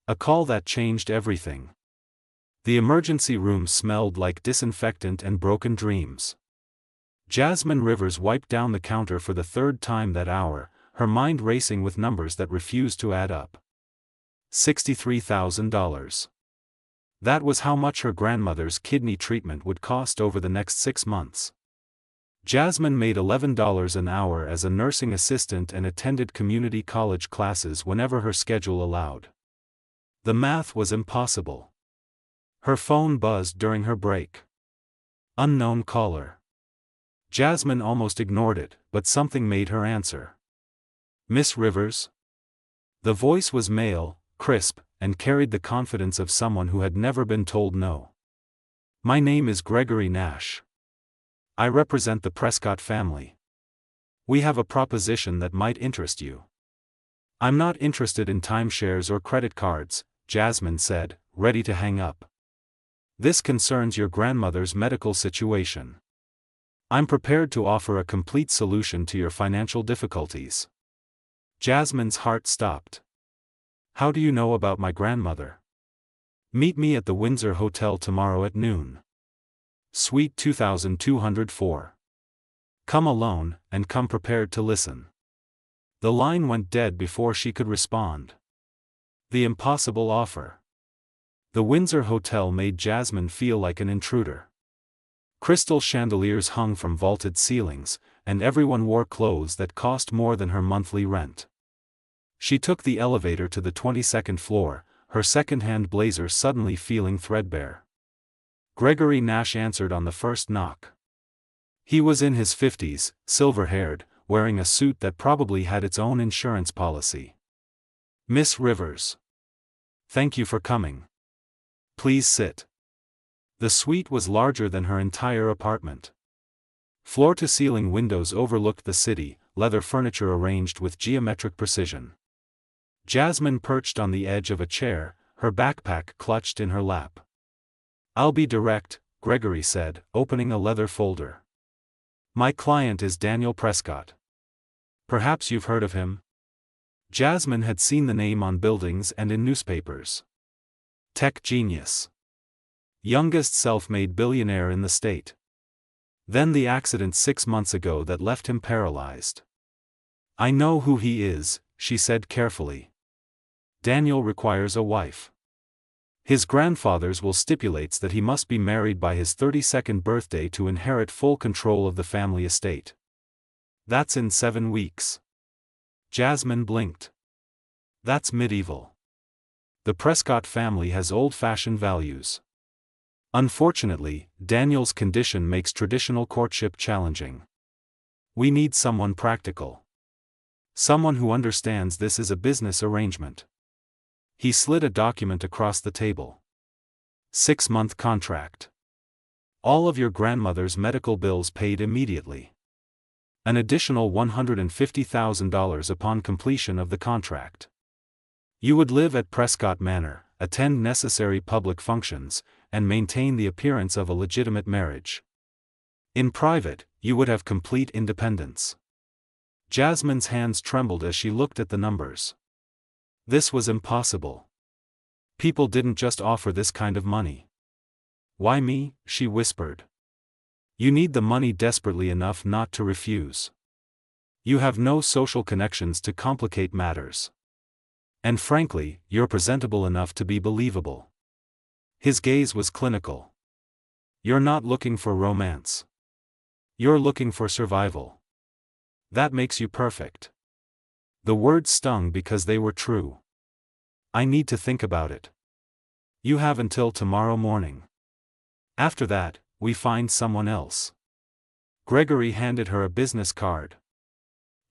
A call that changed everything. The emergency room smelled like disinfectant and broken dreams. Jasmine Rivers wiped down the counter for the third time that hour, her mind racing with numbers that refused to add up. $63,000. That was how much her grandmother's kidney treatment would cost over the next 6 months. Jasmine made $11 an hour as a nursing assistant and attended community college classes whenever her schedule allowed. The math was impossible. Her phone buzzed during her break. Unknown caller. Jasmine almost ignored it, but something made her answer. Miss Rivers? The voice was male, crisp, and carried the confidence of someone who had never been told no. My name is Gregory Nash. I represent the Prescott family. We have a proposition that might interest you. I'm not interested in timeshares or credit cards, Jasmine said, ready to hang up. This concerns your grandmother's medical situation. I'm prepared to offer a complete solution to your financial difficulties. Jasmine's heart stopped. How do you know about my grandmother? Meet me at the Windsor Hotel tomorrow at noon. Suite 2204. Come alone, and come prepared to listen. The line went dead before she could respond. The impossible offer. The Windsor Hotel made Jasmine feel like an intruder. Crystal chandeliers hung from vaulted ceilings, and everyone wore clothes that cost more than her monthly rent. She took the elevator to the 22nd floor, her second-hand blazer suddenly feeling threadbare. Gregory Nash answered on the first knock. He was in his 50s, silver-haired, wearing a suit that probably had its own insurance policy. Miss Rivers. Thank you for coming. Please sit. The suite was larger than her entire apartment. Floor-to-ceiling windows overlooked the city, leather furniture arranged with geometric precision. Jasmine perched on the edge of a chair, her backpack clutched in her lap. I'll be direct, Gregory said, opening a leather folder. My client is Daniel Prescott. Perhaps you've heard of him? Jasmine had seen the name on buildings and in newspapers. Tech genius. Youngest self-made billionaire in the state. Then the accident 6 months ago that left him paralyzed. I know who he is, she said carefully. Daniel requires a wife. His grandfather's will stipulates that he must be married by his 32nd birthday to inherit full control of the family estate. That's in 7 weeks. Jasmine blinked. That's medieval. The Prescott family has old-fashioned values. Unfortunately, Daniel's condition makes traditional courtship challenging. We need someone practical. Someone who understands this is a business arrangement. He slid a document across the table. 6-month contract. All of your grandmother's medical bills paid immediately. An additional $150,000 upon completion of the contract. You would live at Prescott Manor, attend necessary public functions, and maintain the appearance of a legitimate marriage. In private, you would have complete independence. Jasmine's hands trembled as she looked at the numbers. This was impossible. People didn't just offer this kind of money. Why me? She whispered. You need the money desperately enough not to refuse. You have no social connections to complicate matters. And frankly, you're presentable enough to be believable. His gaze was clinical. You're not looking for romance. You're looking for survival. That makes you perfect. The words stung because they were true. I need to think about it. You have until tomorrow morning. After that, we find someone else. Gregory handed her a business card.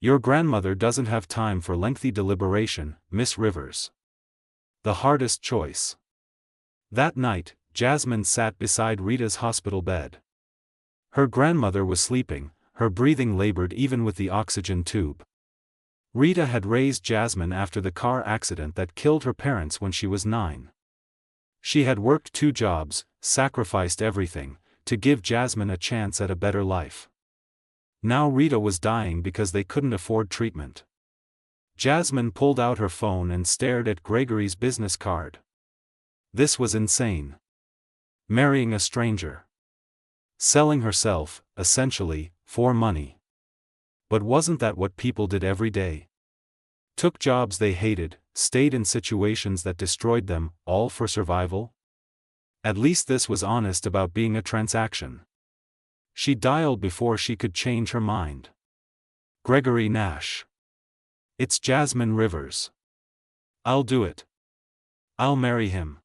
Your grandmother doesn't have time for lengthy deliberation, Miss Rivers. The hardest choice. That night, Jasmine sat beside Rita's hospital bed. Her grandmother was sleeping, her breathing labored even with the oxygen tube. Rita had raised Jasmine after the car accident that killed her parents when she was 9. She had worked 2 jobs, sacrificed everything, to give Jasmine a chance at a better life. Now Rita was dying because they couldn't afford treatment. Jasmine pulled out her phone and stared at Gregory's business card. This was insane. Marrying a stranger. Selling herself, essentially, for money. But wasn't that what people did every day? Took jobs they hated, stayed in situations that destroyed them, all for survival? At least this was honest about being a transaction. She dialed before she could change her mind. Gregory Nash. It's Jasmine Rivers. I'll do it. I'll marry him.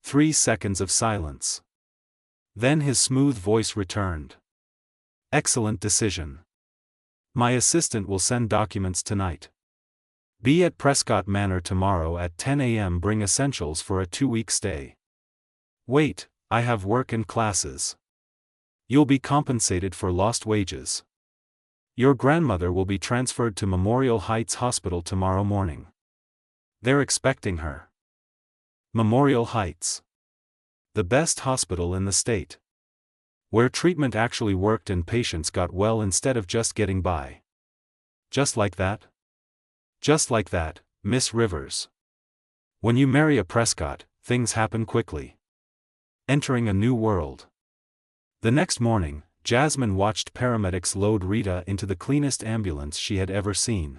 3 seconds of silence. Then his smooth voice returned. Excellent decision. My assistant will send documents tonight. Be at Prescott Manor tomorrow at 10 a.m. Bring essentials for a 2-week stay. Wait, I have work and classes. You'll be compensated for lost wages. Your grandmother will be transferred to Memorial Heights Hospital tomorrow morning. They're expecting her. Memorial Heights. The best hospital in the state. Where treatment actually worked and patients got well instead of just getting by. Just like that? Just like that, Miss Rivers. When you marry a Prescott, things happen quickly. Entering a new world. The next morning, Jasmine watched paramedics load Rita into the cleanest ambulance she had ever seen.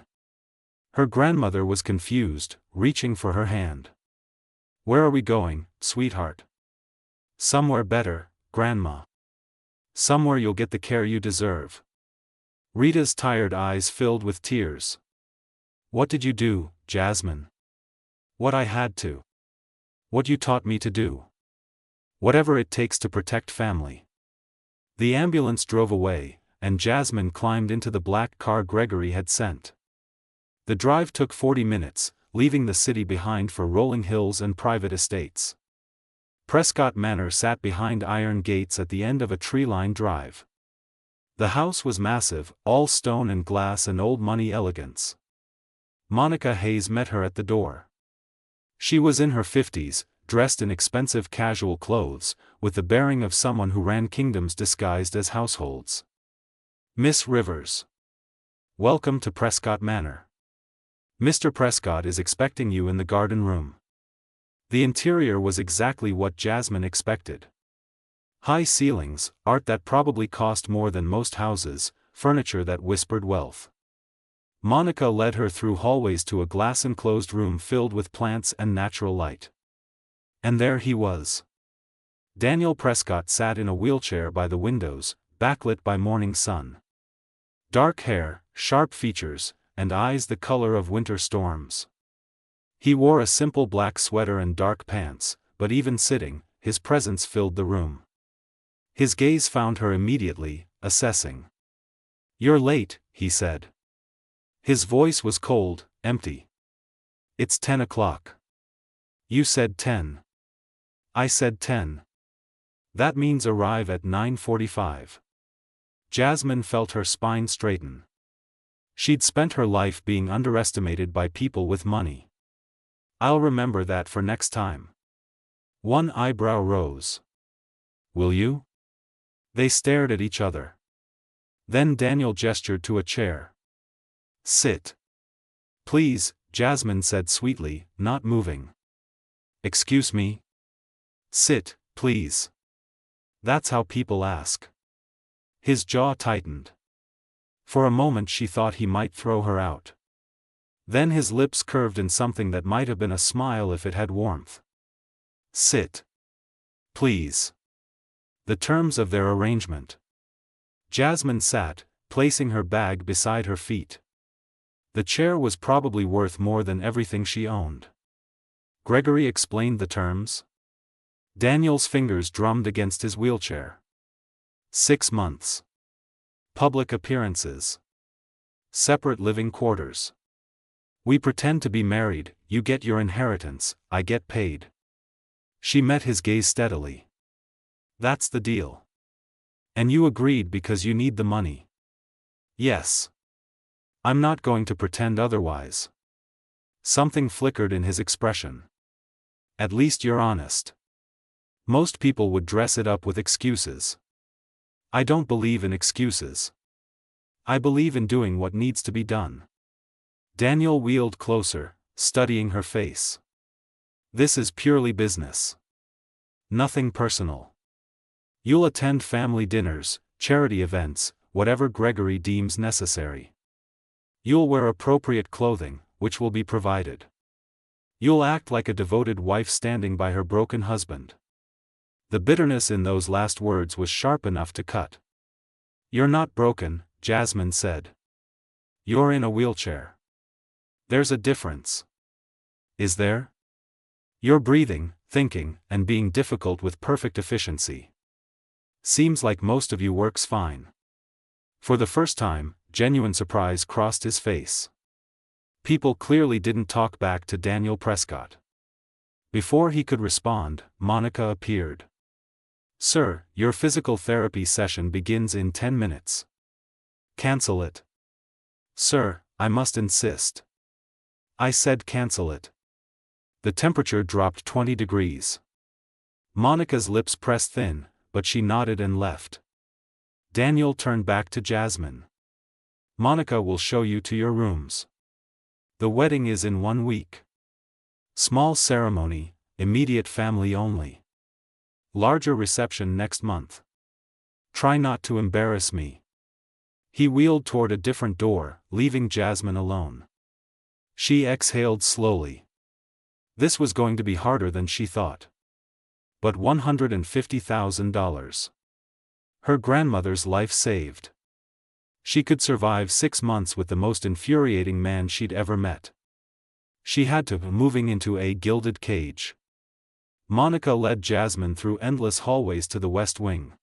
Her grandmother was confused, reaching for her hand. Where are we going, sweetheart? Somewhere better, Grandma. Somewhere you'll get the care you deserve. Rita's tired eyes filled with tears. What did you do, Jasmine? What I had to. What you taught me to do. Whatever it takes to protect family. The ambulance drove away, and Jasmine climbed into the black car Gregory had sent. The drive took 40 minutes, leaving the city behind for rolling hills and private estates. Prescott Manor sat behind iron gates at the end of a tree-lined drive. The house was massive, all stone and glass and old money elegance. Monica Hayes met her at the door. She was in her 50s, dressed in expensive casual clothes, with the bearing of someone who ran kingdoms disguised as households. Miss Rivers. Welcome to Prescott Manor. Mr. Prescott is expecting you in the garden room. The interior was exactly what Jasmine expected. High ceilings, art that probably cost more than most houses, furniture that whispered wealth. Monica led her through hallways to a glass-enclosed room filled with plants and natural light. And there he was. Daniel Prescott sat in a wheelchair by the windows, backlit by morning sun. Dark hair, sharp features, and eyes the color of winter storms. He wore a simple black sweater and dark pants, but even sitting, his presence filled the room. His gaze found her immediately, assessing. "You're late," he said. His voice was cold, empty. "It's 10 o'clock. You said 10. I said 10. That means arrive at 9:45. Jasmine felt her spine straighten. She'd spent her life being underestimated by people with money. "I'll remember that for next time." One eyebrow rose. "Will you?" They stared at each other. Then Daniel gestured to a chair. "Sit." "Please," Jasmine said sweetly, not moving. "Excuse me?" "Sit, please." That's how people ask. His jaw tightened. For a moment she thought he might throw her out. Then his lips curved in something that might have been a smile if it had warmth. "Sit. Please." The terms of their arrangement. Jasmine sat, placing her bag beside her feet. The chair was probably worth more than everything she owned. Gregory explained the terms. Daniel's fingers drummed against his wheelchair. 6 months. Public appearances. Separate living quarters. We pretend to be married, you get your inheritance, I get paid. She met his gaze steadily. That's the deal. And you agreed because you need the money. Yes. I'm not going to pretend otherwise. Something flickered in his expression. At least you're honest. Most people would dress it up with excuses. I don't believe in excuses. I believe in doing what needs to be done. Daniel wheeled closer, studying her face. This is purely business. Nothing personal. You'll attend family dinners, charity events, whatever Gregory deems necessary. You'll wear appropriate clothing, which will be provided. You'll act like a devoted wife standing by her broken husband. The bitterness in those last words was sharp enough to cut. You're not broken, Jasmine said. You're in a wheelchair. There's a difference. Is there? You're breathing, thinking, and being difficult with perfect efficiency. Seems like most of you works fine. For the first time, genuine surprise crossed his face. People clearly didn't talk back to Daniel Prescott. Before he could respond, Monica appeared. Sir, your physical therapy session begins in 10 minutes. Cancel it. Sir, I must insist. I said cancel it. The temperature dropped 20 degrees. Monica's lips pressed thin, but she nodded and left. Daniel turned back to Jasmine. Monica will show you to your rooms. The wedding is in 1 week. Small ceremony, immediate family only. Larger reception next month. Try not to embarrass me. He wheeled toward a different door, leaving Jasmine alone. She exhaled slowly. This was going to be harder than she thought. But $150,000. Her grandmother's life saved. She could survive 6 months with the most infuriating man she'd ever met. She had to be moving into a gilded cage. Monica led Jasmine through endless hallways to the west wing.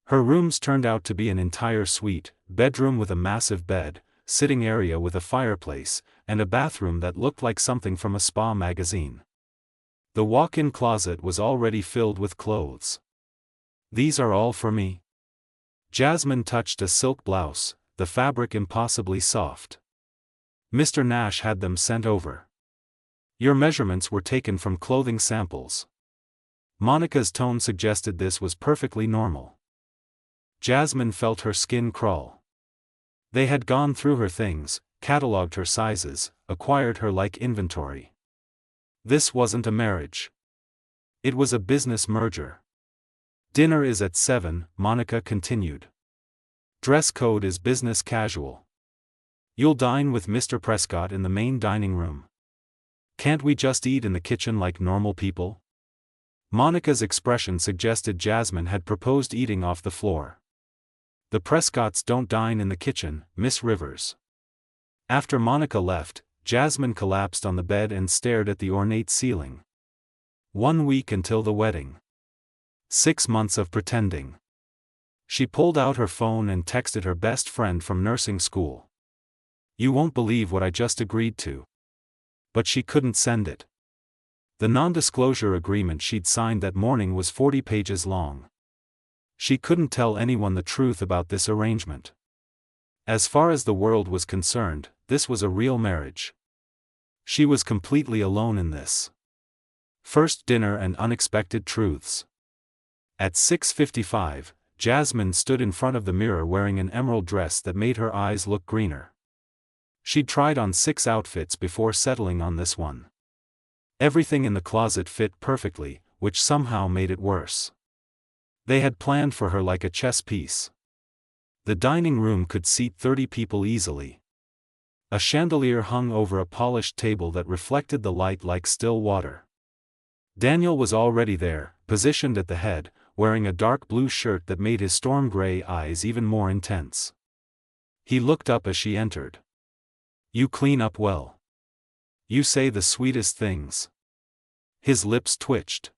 Her rooms turned out to be an entire suite, bedroom with a massive bed, sitting area with a fireplace, and a bathroom that looked like something from a spa magazine. The walk-in closet was already filled with clothes. These are all for me. Jasmine touched a silk blouse, the fabric impossibly soft. Mr. Nash had them sent over. Your measurements were taken from clothing samples. Monica's tone suggested this was perfectly normal. Jasmine felt her skin crawl. They had gone through her things, catalogued her sizes, acquired her like inventory. This wasn't a marriage. It was a business merger. Dinner is at 7, Monica continued. Dress code is business casual. You'll dine with Mr. Prescott in the main dining room. Can't we just eat in the kitchen like normal people? Monica's expression suggested Jasmine had proposed eating off the floor. The Prescotts don't dine in the kitchen, Miss Rivers. After Monica left, Jasmine collapsed on the bed and stared at the ornate ceiling. 1 week until the wedding. 6 months of pretending. She pulled out her phone and texted her best friend from nursing school. You won't believe what I just agreed to. But she couldn't send it. The non-disclosure agreement she'd signed that morning was 40 pages long. She couldn't tell anyone the truth about this arrangement. As far as the world was concerned, this was a real marriage. She was completely alone in this. First dinner and unexpected truths. At 6:55, Jasmine stood in front of the mirror wearing an emerald dress that made her eyes look greener. She'd tried on 6 outfits before settling on this one. Everything in the closet fit perfectly, which somehow made it worse. They had planned for her like a chess piece. The dining room could seat 30 people easily. A chandelier hung over a polished table that reflected the light like still water. Daniel was already there, positioned at the head, wearing a dark blue shirt that made his storm gray eyes even more intense. He looked up as she entered. You clean up well. You say the sweetest things. His lips twitched.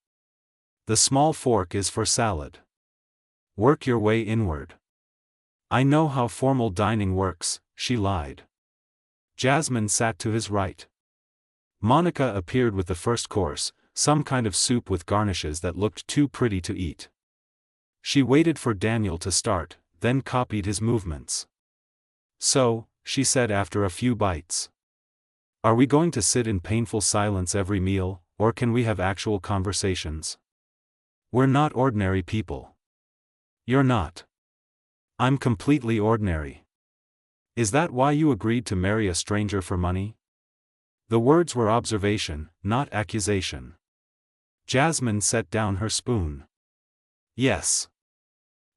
The small fork is for salad. Work your way inward. I know how formal dining works, she lied. Jasmine sat to his right. Monica appeared with the first course, some kind of soup with garnishes that looked too pretty to eat. She waited for Daniel to start, then copied his movements. So, she said after a few bites. Are we going to sit in painful silence every meal, or can we have actual conversations? We're not ordinary people. You're not. I'm completely ordinary. Is that why you agreed to marry a stranger for money? The words were observation, not accusation. Jasmine set down her spoon. Yes.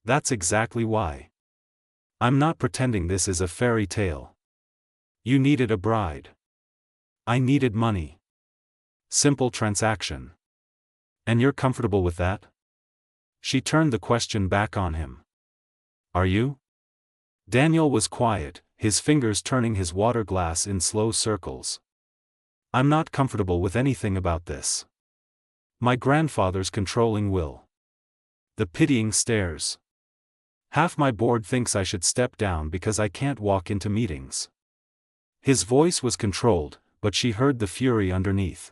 That's exactly why. I'm not pretending this is a fairy tale. You needed a bride. I needed money. Simple transaction. And you're comfortable with that? She turned the question back on him. Are you? Daniel was quiet, his fingers turning his water glass in slow circles. I'm not comfortable with anything about this. My grandfather's controlling will. The pitying stares. Half my board thinks I should step down because I can't walk into meetings. His voice was controlled, but she heard the fury underneath.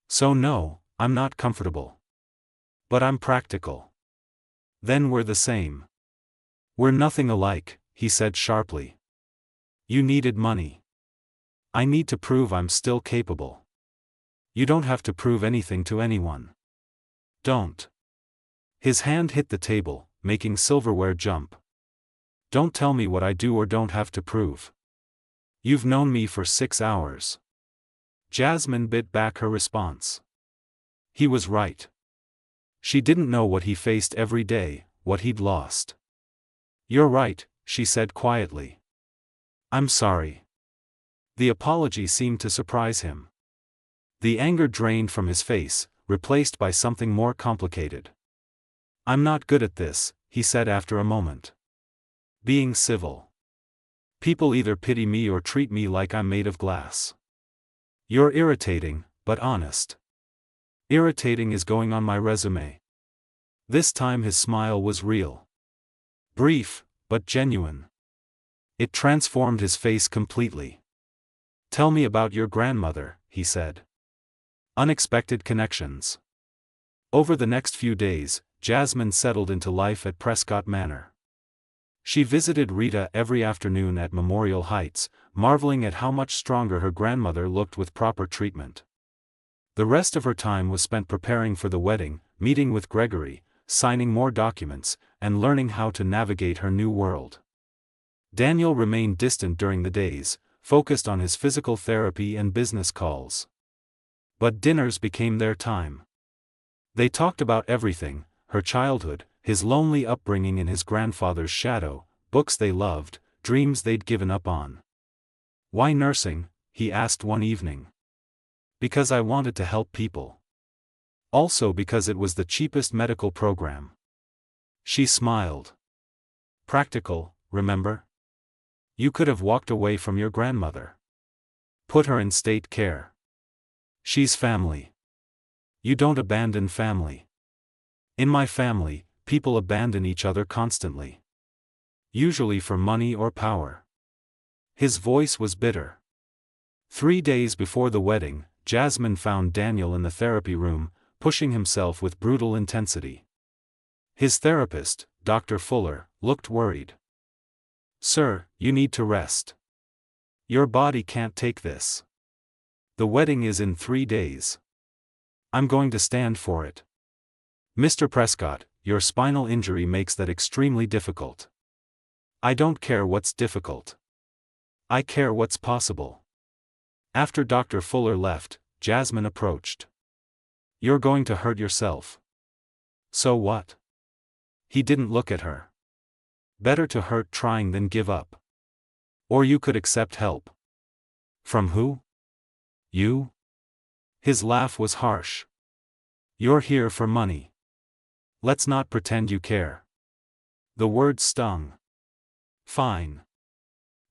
So no, I'm not comfortable. But I'm practical. Then we're the same. We're nothing alike, he said sharply. You needed money. I need to prove I'm still capable. You don't have to prove anything to anyone. Don't. His hand hit the table, making silverware jump. Don't tell me what I do or don't have to prove. You've known me for 6 hours. Jasmine bit back her response. He was right. She didn't know what he faced every day, what he'd lost. You're right, she said quietly. I'm sorry. The apology seemed to surprise him. The anger drained from his face, replaced by something more complicated. I'm not good at this, he said after a moment. Being civil. People either pity me or treat me like I'm made of glass. You're irritating, but honest. Irritating is going on my resume. This time his smile was real. Brief, but genuine. It transformed his face completely. Tell me about your grandmother, he said. Unexpected connections. Over the next few days, Jasmine settled into life at Prescott Manor. She visited Rita every afternoon at Memorial Heights, marveling at how much stronger her grandmother looked with proper treatment. The rest of her time was spent preparing for the wedding, meeting with Gregory, signing more documents, and learning how to navigate her new world. Daniel remained distant during the days, focused on his physical therapy and business calls. But dinners became their time. They talked about everything: her childhood, his lonely upbringing in his grandfather's shadow, books they loved, dreams they'd given up on. Why nursing? He asked one evening. Because I wanted to help people. Also because it was the cheapest medical program. She smiled. Practical, remember? You could have walked away from your grandmother. Put her in state care. She's family. You don't abandon family. In my family, people abandon each other constantly. Usually for money or power. His voice was bitter. 3 days before the wedding, Jasmine found Daniel in the therapy room, pushing himself with brutal intensity. His therapist, Dr. Fuller, looked worried. Sir, you need to rest. Your body can't take this. The wedding is in 3 days. I'm going to stand for it. Mr. Prescott, your spinal injury makes that extremely difficult. I don't care what's difficult. I care what's possible. After Dr. Fuller left, Jasmine approached. You're going to hurt yourself. So what? He didn't look at her. Better to hurt trying than give up. Or you could accept help. From who? You? His laugh was harsh. You're here for money. Let's not pretend you care. The words stung. Fine.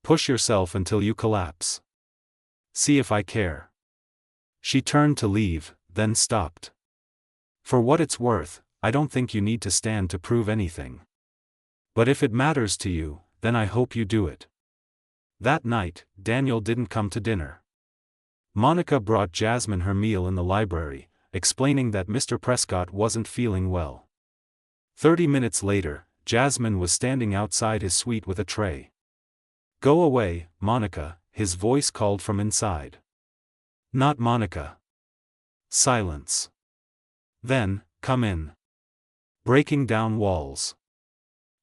Push yourself until you collapse. See if I care. She turned to leave, then stopped. For what it's worth, I don't think you need to stand to prove anything. But if it matters to you, then I hope you do it. That night, Daniel didn't come to dinner. Monica brought Jasmine her meal in the library, explaining that Mr. Prescott wasn't feeling well. 30 minutes later, Jasmine was standing outside his suite with a tray. Go away, Monica, his voice called from inside. Not Monica. Silence. Then, come in. Breaking down walls.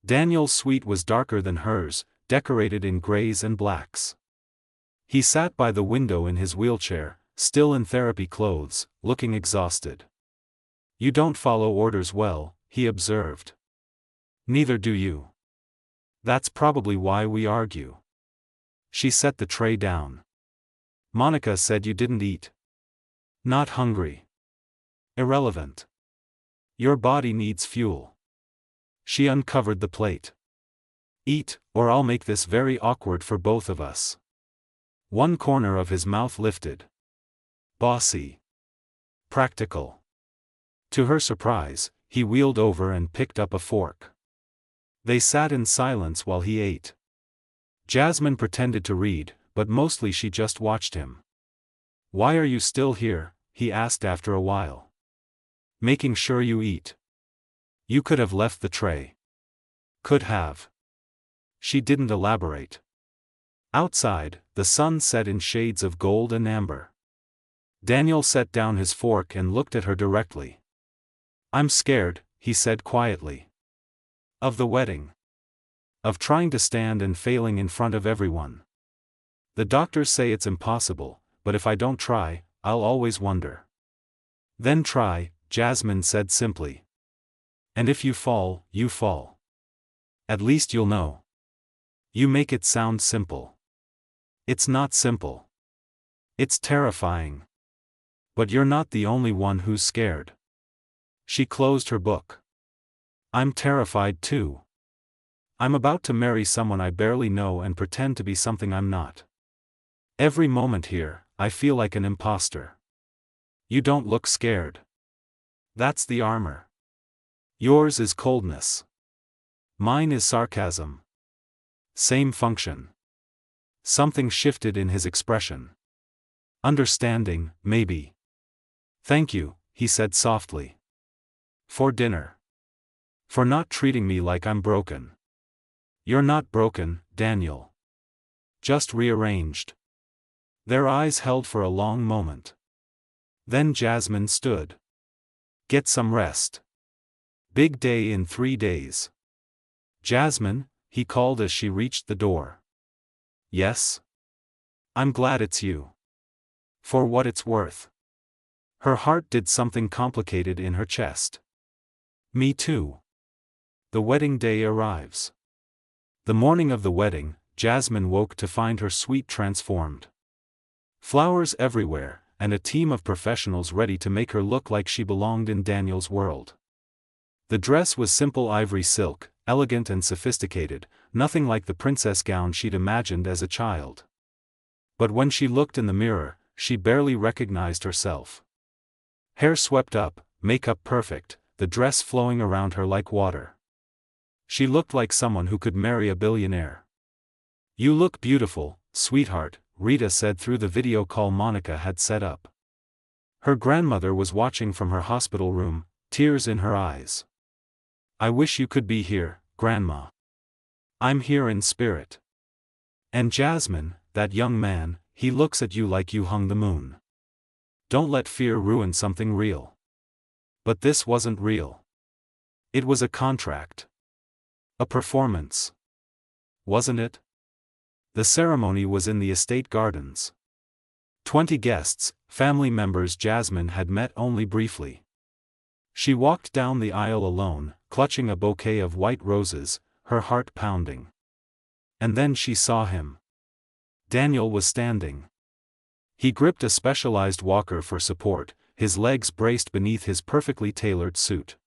Daniel's suite was darker than hers, decorated in grays and blacks. He sat by the window in his wheelchair, still in therapy clothes, looking exhausted. "You don't follow orders well," he observed. "Neither do you. That's probably why we argue." She set the tray down. "Monica said you didn't eat." "Not hungry." "Irrelevant. Your body needs fuel." She uncovered the plate. "Eat, or I'll make this very awkward for both of us." One corner of his mouth lifted. Bossy. Practical. To her surprise, he wheeled over and picked up a fork. They sat in silence while he ate. Jasmine pretended to read, but mostly she just watched him. "Why are you still here?" he asked after a while. "Making sure you eat." "You could have left the tray." "Could have." She didn't elaborate. Outside, the sun set in shades of gold and amber. Daniel set down his fork and looked at her directly. "I'm scared," he said quietly. "Of the wedding. Of trying to stand and failing in front of everyone. The doctors say it's impossible, but if I don't try, I'll always wonder." "Then try," Jasmine said simply. "And if you fall, you fall. At least you'll know." "You make it sound simple." "It's not simple. It's terrifying. But you're not the only one who's scared." She closed her book. "I'm terrified too. I'm about to marry someone I barely know and pretend to be something I'm not. Every moment here, I feel like an imposter." "You don't look scared. That's the armor. Yours is coldness. Mine is sarcasm. Same function." Something shifted in his expression. "Understanding, maybe." "Thank you," he said softly. "For dinner. For not treating me like I'm broken." "You're not broken, Daniel. Just rearranged." Their eyes held for a long moment. Then Jasmine stood. "Get some rest. Big day in 3 days." "Jasmine," he called as she reached the door. "Yes?" "I'm glad it's you. For what it's worth." Her heart did something complicated in her chest. "Me too." The wedding day arrives. The morning of the wedding, Jasmine woke to find her suite transformed. Flowers everywhere, and a team of professionals ready to make her look like she belonged in Daniel's world. The dress was simple ivory silk, elegant and sophisticated, nothing like the princess gown she'd imagined as a child. But when she looked in the mirror, she barely recognized herself. Hair swept up, makeup perfect, the dress flowing around her like water. She looked like someone who could marry a billionaire. "You look beautiful, sweetheart," Rita said through the video call Monica had set up. Her grandmother was watching from her hospital room, tears in her eyes. "I wish you could be here, Grandma. I'm here in spirit. And Jasmine, that young man, he looks at you like you hung the moon. Don't let fear ruin something real." But this wasn't real. It was a contract. A performance. Wasn't it? The ceremony was in the estate gardens. 20 guests, family members Jasmine had met only briefly. She walked down the aisle alone, clutching a bouquet of white roses, her heart pounding. And then she saw him. Daniel was standing. He gripped a specialized walker for support, his legs braced beneath his perfectly tailored suit.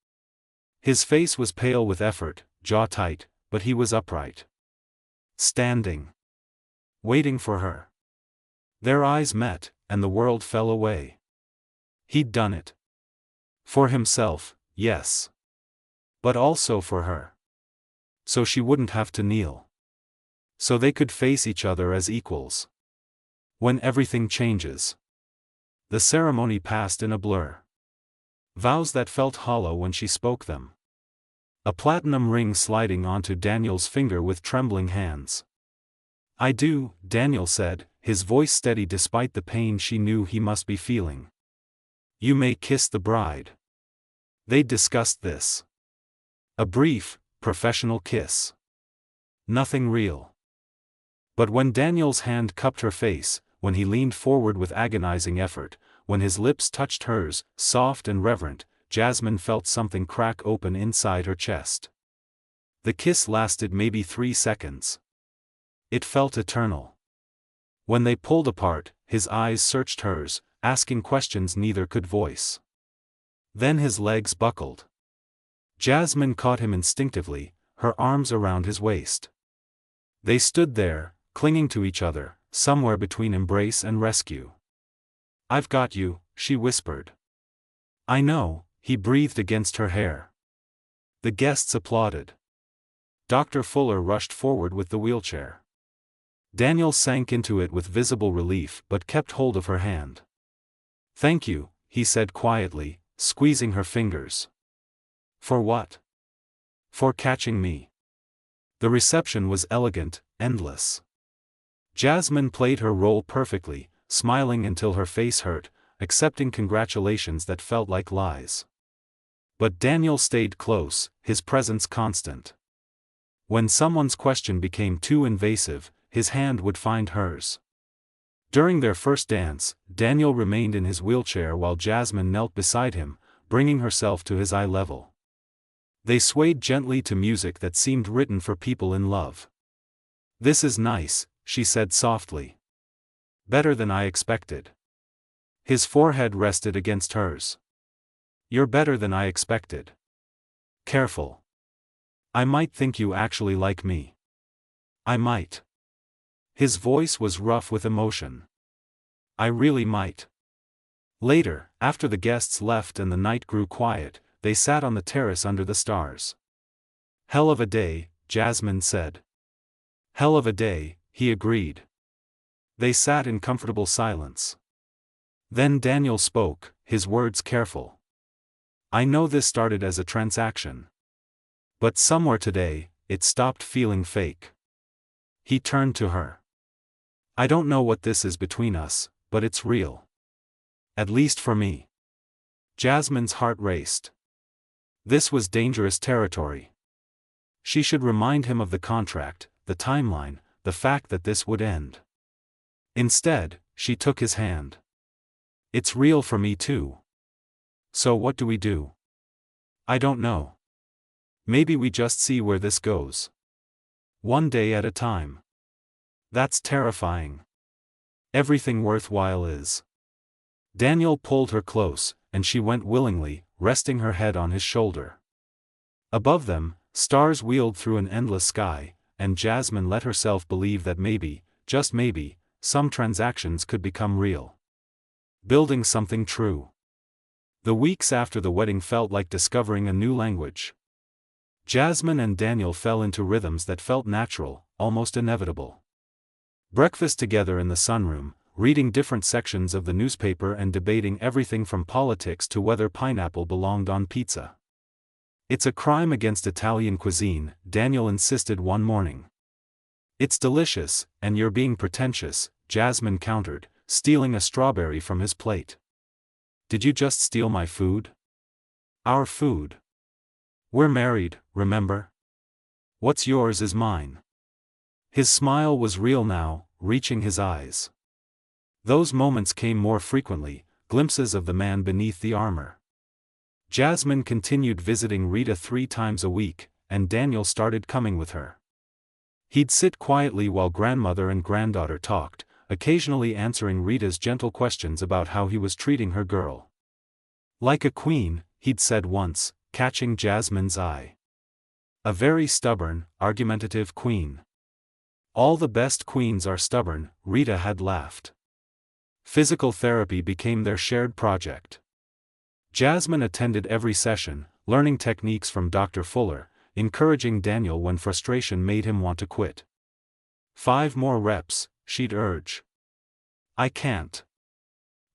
His face was pale with effort, jaw tight, but he was upright. Standing. Waiting for her. Their eyes met, and the world fell away. He'd done it. For himself, yes. But also for her. So she wouldn't have to kneel. So they could face each other as equals. When everything changes. The ceremony passed in a blur. Vows that felt hollow when she spoke them. A platinum ring sliding onto Daniel's finger with trembling hands. "I do," Daniel said, his voice steady despite the pain she knew he must be feeling. "You may kiss the bride." They discussed this. A brief, professional kiss. Nothing real. But when Daniel's hand cupped her face, when he leaned forward with agonizing effort, when his lips touched hers, soft and reverent, Jasmine felt something crack open inside her chest. The kiss lasted maybe 3 seconds. It felt eternal. When they pulled apart, his eyes searched hers, asking questions neither could voice. Then his legs buckled. Jasmine caught him instinctively, her arms around his waist. They stood there, clinging to each other, somewhere between embrace and rescue. "I've got you," she whispered. "I know," he breathed against her hair. The guests applauded. Dr. Fuller rushed forward with the wheelchair. Daniel sank into it with visible relief but kept hold of her hand. "Thank you," he said quietly, squeezing her fingers. "For what?" "For catching me." The reception was elegant, endless. Jasmine played her role perfectly, smiling until her face hurt, accepting congratulations that felt like lies. But Daniel stayed close, his presence constant. When someone's question became too invasive, his hand would find hers. During their first dance, Daniel remained in his wheelchair while Jasmine knelt beside him, bringing herself to his eye level. They swayed gently to music that seemed written for people in love. "This is nice," she said softly. "Better than I expected." His forehead rested against hers. "You're better than I expected." "Careful. I might think you actually like me." "I might." His voice was rough with emotion. "I really might." Later, after the guests left and the night grew quiet, they sat on the terrace under the stars. "Hell of a day," Jasmine said. "Hell of a day," he agreed. They sat in comfortable silence. Then Daniel spoke, his words careful. "I know this started as a transaction. But somewhere today, it stopped feeling fake." He turned to her. "I don't know what this is between us, but it's real. At least for me." Jasmine's heart raced. This was dangerous territory. She should remind him of the contract, the timeline, the fact that this would end. Instead, she took his hand. "It's real for me too. So what do we do?" "I don't know. Maybe we just see where this goes. One day at a time." "That's terrifying." "Everything worthwhile is." Daniel pulled her close, and she went willingly, resting her head on his shoulder. Above them, stars wheeled through an endless sky, and Jasmine let herself believe that maybe, just maybe, some transactions could become real. Building something true. The weeks after the wedding felt like discovering a new language. Jasmine and Daniel fell into rhythms that felt natural, almost inevitable. Breakfast together in the sunroom, reading different sections of the newspaper and debating everything from politics to whether pineapple belonged on pizza. "It's a crime against Italian cuisine," Daniel insisted one morning. "It's delicious, and you're being pretentious," Jasmine countered, stealing a strawberry from his plate. "Did you just steal my food?" "Our food. We're married, remember? What's yours is mine." His smile was real now, reaching his eyes. Those moments came more frequently, glimpses of the man beneath the armor. Jasmine continued visiting Rita 3 times a week, and Daniel started coming with her. He'd sit quietly while grandmother and granddaughter talked, occasionally answering Rita's gentle questions about how he was treating her girl. "Like a queen," he'd said once, catching Jasmine's eye. "A very stubborn, argumentative queen." "All the best queens are stubborn," Rita had laughed. Physical therapy became their shared project. Jasmine attended every session, learning techniques from Dr. Fuller, encouraging Daniel when frustration made him want to quit. 5 more reps, she'd urge. "I can't.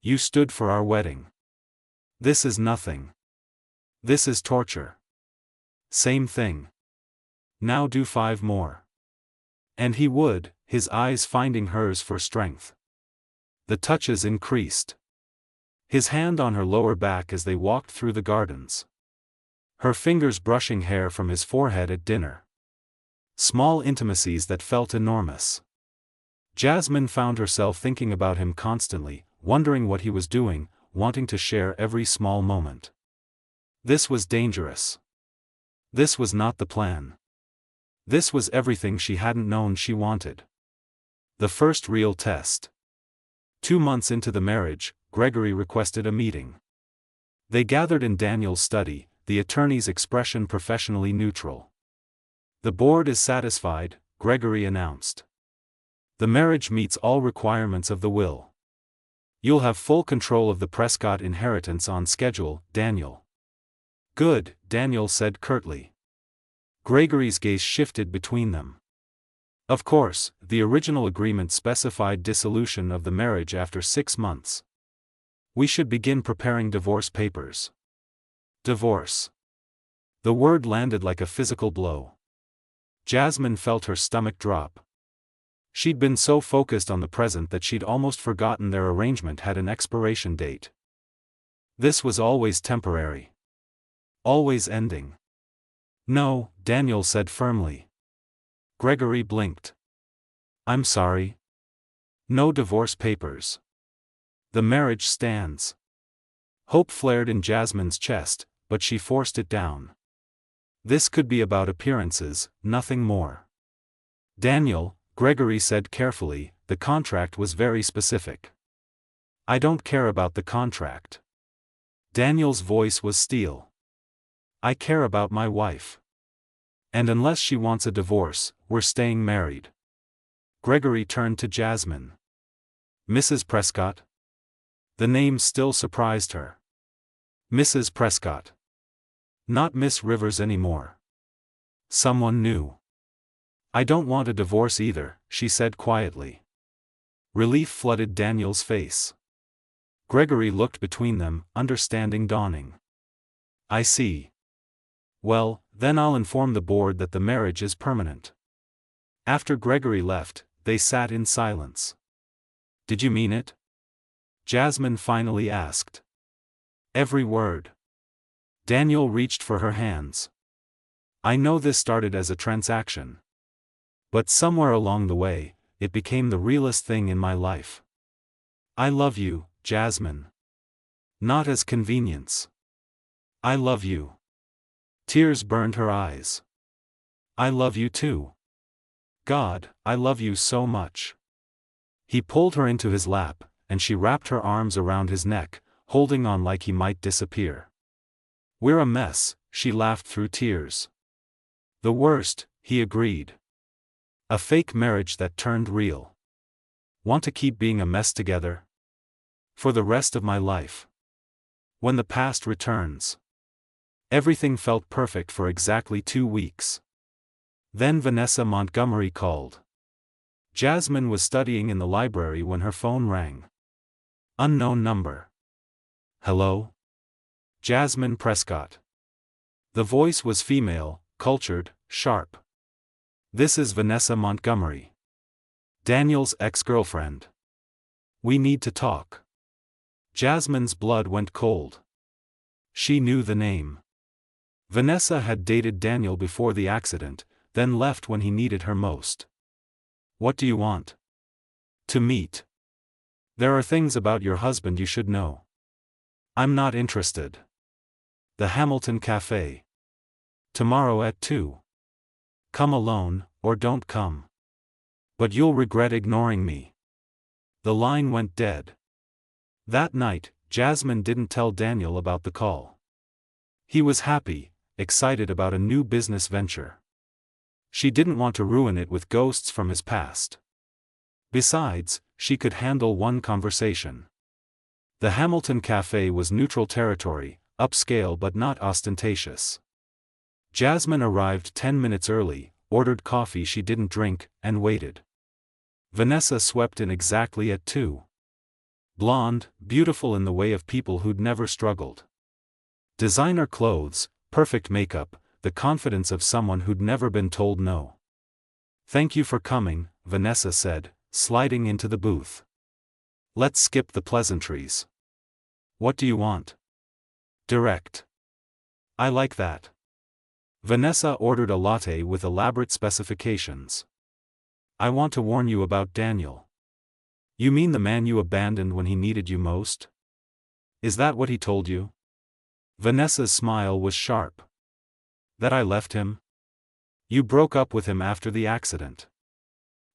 You stood for our wedding. This is nothing. This is torture." "Same thing. Now do 5 more." And he would, his eyes finding hers for strength. The touches increased. His hand on her lower back as they walked through the gardens. Her fingers brushing hair from his forehead at dinner. Small intimacies that felt enormous. Jasmine found herself thinking about him constantly, wondering what he was doing, wanting to share every small moment. This was dangerous. This was not the plan. This was everything she hadn't known she wanted. The first real test. 2 months into the marriage, Gregory requested a meeting. They gathered in Daniel's study, the attorney's expression professionally neutral. "The board is satisfied," Gregory announced. "The marriage meets all requirements of the will. You'll have full control of the Prescott inheritance on schedule, Daniel." "Good," Daniel said curtly. Gregory's gaze shifted between them. "Of course, the original agreement specified dissolution of the marriage after 6 months. We should begin preparing divorce papers." Divorce. The word landed like a physical blow. Jasmine felt her stomach drop. She'd been so focused on the present that she'd almost forgotten their arrangement had an expiration date. This was always temporary. Always ending. "No," Daniel said firmly. Gregory blinked. "I'm sorry. No divorce papers. The marriage stands." Hope flared in Jasmine's chest, but she forced it down. This could be about appearances, nothing more. "Daniel," Gregory said carefully, "the contract was very specific." "I don't care about the contract." Daniel's voice was steel. "I care about my wife. And unless she wants a divorce, we're staying married." Gregory turned to Jasmine. "Mrs. Prescott?" The name still surprised her. Mrs. Prescott. Not Miss Rivers anymore. Someone new. "I don't want a divorce either," she said quietly. Relief flooded Daniel's face. Gregory looked between them, understanding dawning. "I see. Well, then I'll inform the board that the marriage is permanent." After Gregory left, they sat in silence. "Did you mean it?" Jasmine finally asked. "Every word." Daniel reached for her hands. "I know this started as a transaction. But somewhere along the way, it became the realest thing in my life. I love you, Jasmine. Not as convenience. I love you." Tears burned her eyes. "I love you too. God, I love you so much." He pulled her into his lap, and she wrapped her arms around his neck, holding on like he might disappear. "We're a mess," she laughed through tears. "The worst," he agreed. "A fake marriage that turned real. Want to keep being a mess together? For the rest of my life. When the past returns." Everything felt perfect for exactly 2 weeks. Then Vanessa Montgomery called. Jasmine was studying in the library when her phone rang. Unknown number. "Hello? Jasmine Prescott." The voice was female, cultured, sharp. "This is Vanessa Montgomery. Daniel's ex-girlfriend. We need to talk." Jasmine's blood went cold. She knew the name. Vanessa had dated Daniel before the accident, then left when he needed her most. "What do you want?" "To meet. There are things about your husband you should know." "I'm not interested." "The Hamilton Cafe. Tomorrow at 2. Come alone, or don't come. But you'll regret ignoring me." The line went dead. That night, Jasmine didn't tell Daniel about the call. He was happy, excited about a new business venture. She didn't want to ruin it with ghosts from his past. Besides, she could handle one conversation. The Hamilton Cafe was neutral territory, upscale but not ostentatious. Jasmine arrived 10 minutes early, ordered coffee she didn't drink, and waited. Vanessa swept in exactly at 2. Blonde, beautiful in the way of people who'd never struggled. Designer clothes, perfect makeup, the confidence of someone who'd never been told no. "Thank you for coming," Vanessa said, sliding into the booth. "Let's skip the pleasantries. What do you want?" "Direct." "I like that." Vanessa ordered a latte with elaborate specifications. "I want to warn you about Daniel. You mean the man you abandoned when he needed you most? Is that what he told you? Vanessa's smile was sharp. That I left him? You broke up with him after the accident.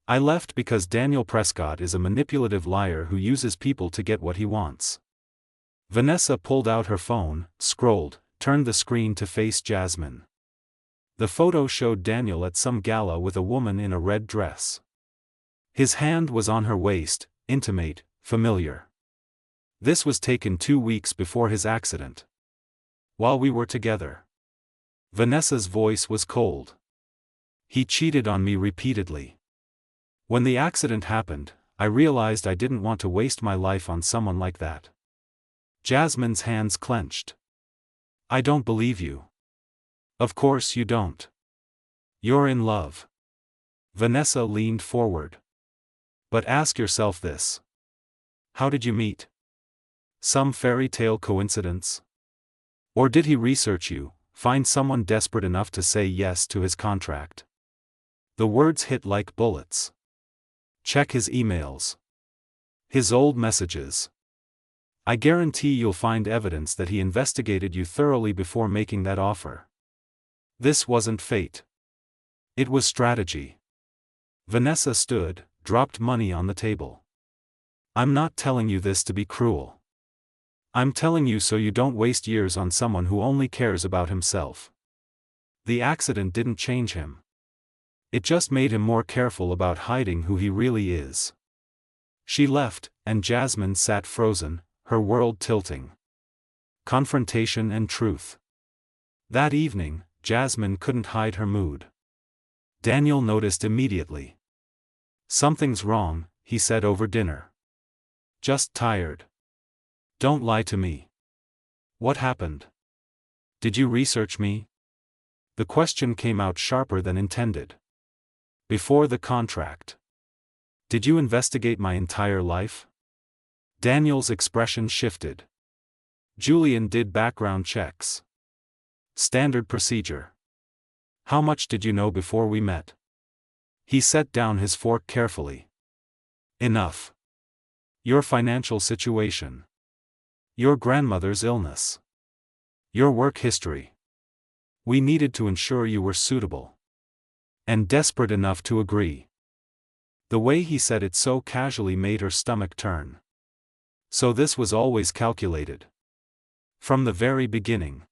I left because Daniel Prescott is a manipulative liar who uses people to get what he wants. Vanessa pulled out her phone, scrolled, turned the screen to face Jasmine. The photo showed Daniel at some gala with a woman in a red dress. His hand was on her waist, intimate, familiar. This was taken 2 weeks before his accident. While we were together. Vanessa's voice was cold. He cheated on me repeatedly. When the accident happened, I realized I didn't want to waste my life on someone like that. Jasmine's hands clenched. I don't believe you. Of course you don't. You're in love. Vanessa leaned forward. But ask yourself this. How did you meet? Some fairy tale coincidence? Or did he research you, find someone desperate enough to say yes to his contract? The words hit like bullets. Check his emails. His old messages. I guarantee you'll find evidence that he investigated you thoroughly before making that offer. This wasn't fate. It was strategy. Vanessa stood, dropped money on the table. I'm not telling you this to be cruel. I'm telling you so you don't waste years on someone who only cares about himself. The accident didn't change him. It just made him more careful about hiding who he really is. She left, and Jasmine sat frozen, her world tilting. Confrontation and truth. That evening, Jasmine couldn't hide her mood. Daniel noticed immediately. Something's wrong, he said over dinner. Just tired. Don't lie to me. What happened? Did you research me? The question came out sharper than intended. Before the contract. Did you investigate my entire life? Daniel's expression shifted. Julian did background checks. Standard procedure. How much did you know before we met? He set down his fork carefully. Enough. Your financial situation. Your grandmother's illness. Your work history. We needed to ensure you were suitable. And desperate enough to agree. The way he said it so casually made her stomach turn. So this was always calculated. From the very beginning.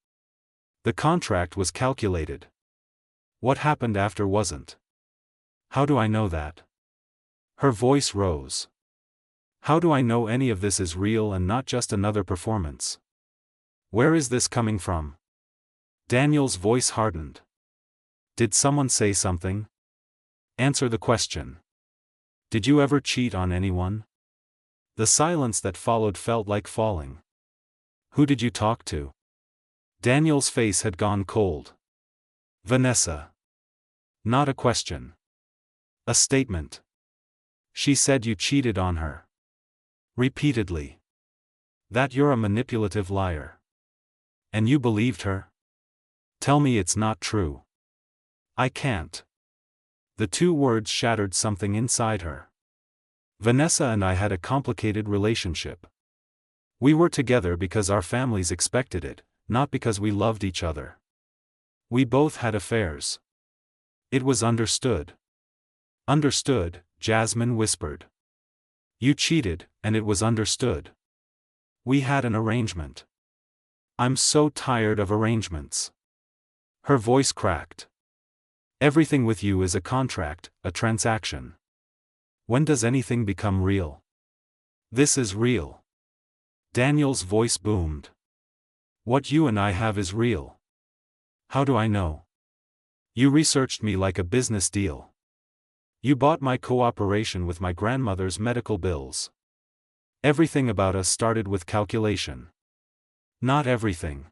The contract was calculated. What happened after wasn't. How do I know that? Her voice rose. How do I know any of this is real and not just another performance? Where is this coming from? Daniel's voice hardened. Did someone say something? Answer the question. Did you ever cheat on anyone? The silence that followed felt like falling. Who did you talk to? Daniel's face had gone cold. Vanessa. Not a question. A statement. She said you cheated on her. Repeatedly. That you're a manipulative liar. And you believed her? Tell me it's not true. I can't. The two words shattered something inside her. Vanessa and I had a complicated relationship. We were together because our families expected it, not because we loved each other. We both had affairs. It was understood. Understood, Jasmine whispered. You cheated, and it was understood. We had an arrangement. I'm so tired of arrangements. Her voice cracked. Everything with you is a contract, a transaction. When does anything become real? This is real. Daniel's voice boomed. What you and I have is real. How do I know? You researched me like a business deal. You bought my cooperation with my grandmother's medical bills. Everything about us started with calculation. Not everything.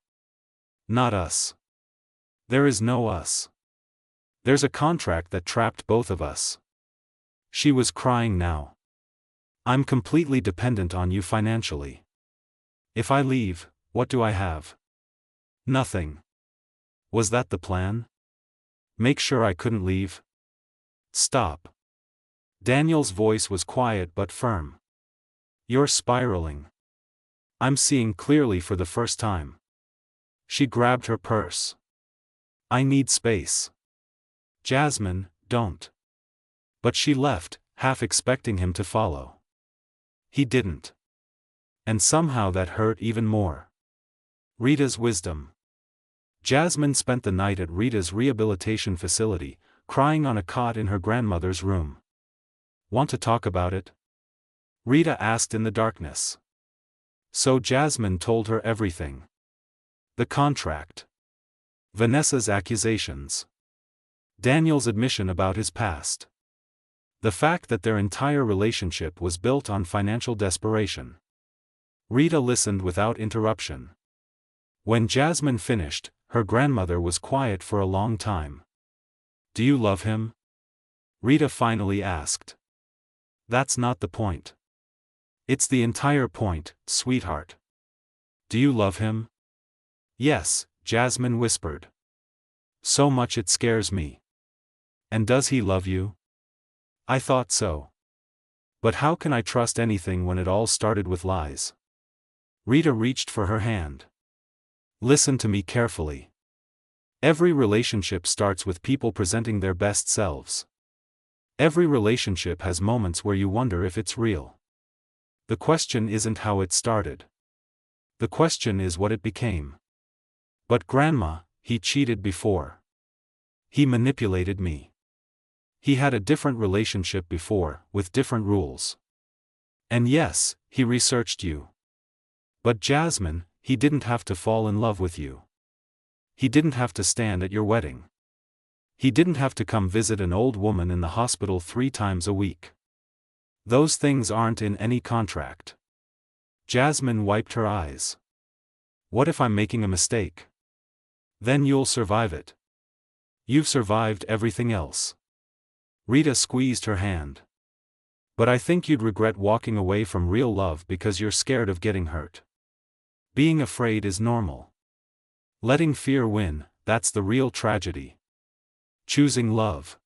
Not us. There is no us. There's a contract that trapped both of us. She was crying now. I'm completely dependent on you financially. If I leave, what do I have? Nothing. Was that the plan? Make sure I couldn't leave? Stop. Daniel's voice was quiet but firm. You're spiraling. I'm seeing clearly for the first time. She grabbed her purse. I need space. Jasmine, don't. But she left, half expecting him to follow. He didn't. And somehow that hurt even more. Rita's wisdom. Jasmine spent the night at Rita's rehabilitation facility, crying on a cot in her grandmother's room. Want to talk about it? Rita asked in the darkness. So Jasmine told her everything. The contract. Vanessa's accusations. Daniel's admission about his past. The fact that their entire relationship was built on financial desperation. Rita listened without interruption. When Jasmine finished, her grandmother was quiet for a long time. Do you love him? Rita finally asked. That's not the point. It's the entire point, sweetheart. Do you love him? Yes, Jasmine whispered. So much it scares me. And does he love you? I thought so. But how can I trust anything when it all started with lies? Rita reached for her hand. Listen to me carefully. Every relationship starts with people presenting their best selves. Every relationship has moments where you wonder if it's real. The question isn't how it started. The question is what it became. But Grandma, he cheated before. He manipulated me. He had a different relationship before, with different rules. And yes, he researched you. But Jasmine, he didn't have to fall in love with you. He didn't have to stand at your wedding. He didn't have to come visit an old woman in the hospital 3 times a week. Those things aren't in any contract. Jasmine wiped her eyes. What if I'm making a mistake? Then you'll survive it. You've survived everything else. Rita squeezed her hand. But I think you'd regret walking away from real love because you're scared of getting hurt. Being afraid is normal. Letting fear win, that's the real tragedy. Choosing love.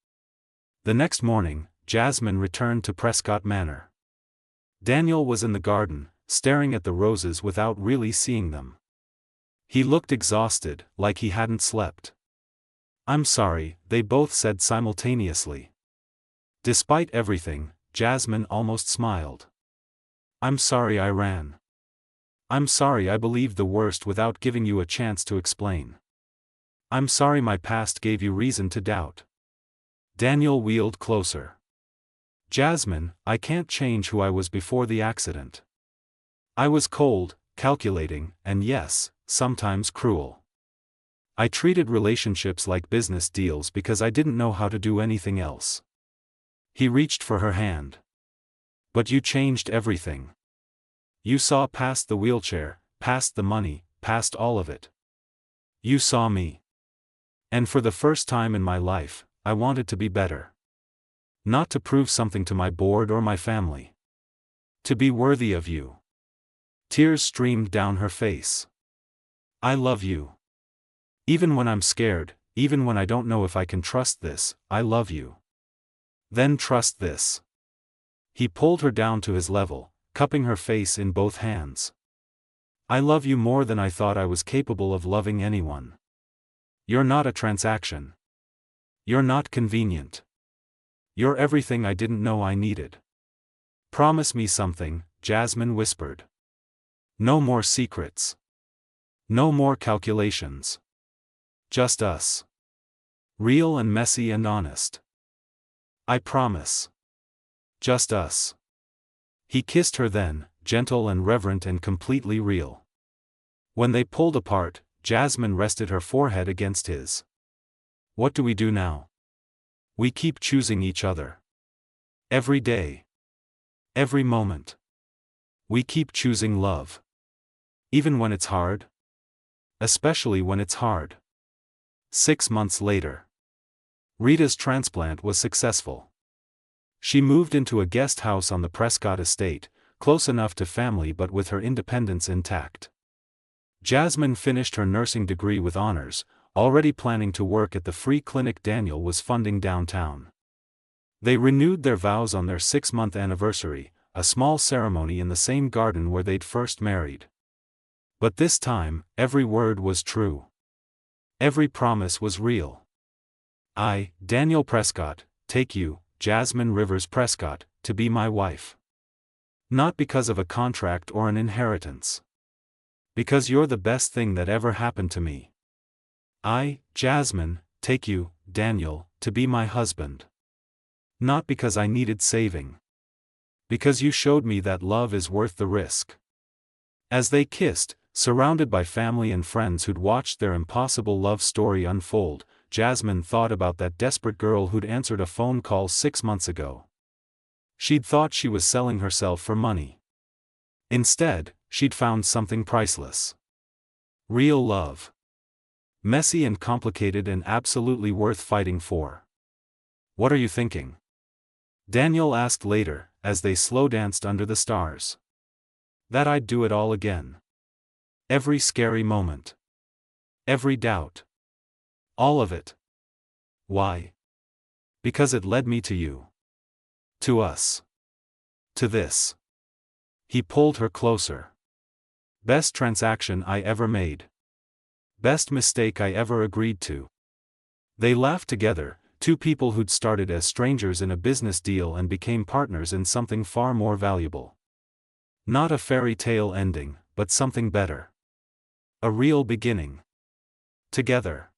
The next morning, Jasmine returned to Prescott Manor. Daniel was in the garden, staring at the roses without really seeing them. He looked exhausted, like he hadn't slept. I'm sorry, they both said simultaneously. Despite everything, Jasmine almost smiled. I'm sorry I ran. I'm sorry I believed the worst without giving you a chance to explain. I'm sorry my past gave you reason to doubt. Daniel wheeled closer. Jasmine, I can't change who I was before the accident. I was cold, calculating, and yes, sometimes cruel. I treated relationships like business deals because I didn't know how to do anything else. He reached for her hand. But you changed everything. You saw past the wheelchair, past the money, past all of it. You saw me. And for the first time in my life, I wanted to be better. Not to prove something to my board or my family. To be worthy of you. Tears streamed down her face. I love you. Even when I'm scared, even when I don't know if I can trust this, I love you. Then trust this. He pulled her down to his level, cupping her face in both hands. I love you more than I thought I was capable of loving anyone. You're not a transaction. You're not convenient. You're everything I didn't know I needed. Promise me something, Jasmine whispered. No more secrets. No more calculations. Just us. Real and messy and honest. I promise. Just us. He kissed her then, gentle and reverent and completely real. When they pulled apart, Jasmine rested her forehead against his. What do we do now? We keep choosing each other. Every day. Every moment. We keep choosing love. Even when it's hard? Especially when it's hard. 6 months later. Rita's transplant was successful. She moved into a guest house on the Prescott estate, close enough to family but with her independence intact. Jasmine finished her nursing degree with honors, already planning to work at the free clinic Daniel was funding downtown. They renewed their vows on their 6-month anniversary, a small ceremony in the same garden where they'd first married. But this time, every word was true. Every promise was real. I, Daniel Prescott, take you, Jasmine Rivers Prescott, to be my wife. Not because of a contract or an inheritance. Because you're the best thing that ever happened to me. I, Jasmine, take you, Daniel, to be my husband. Not because I needed saving. Because you showed me that love is worth the risk. As they kissed, surrounded by family and friends who'd watched their impossible love story unfold, Jasmine thought about that desperate girl who'd answered a phone call 6 months ago. She'd thought she was selling herself for money. Instead, she'd found something priceless. Real love. Messy and complicated and absolutely worth fighting for. What are you thinking? Daniel asked later, as they slow danced under the stars. That I'd do it all again. Every scary moment. Every doubt. All of it. Why? Because it led me to you. To us. To this. He pulled her closer. Best transaction I ever made. Best mistake I ever agreed to. They laughed together, two people who'd started as strangers in a business deal and became partners in something far more valuable. Not a fairy tale ending, but something better. A real beginning. Together.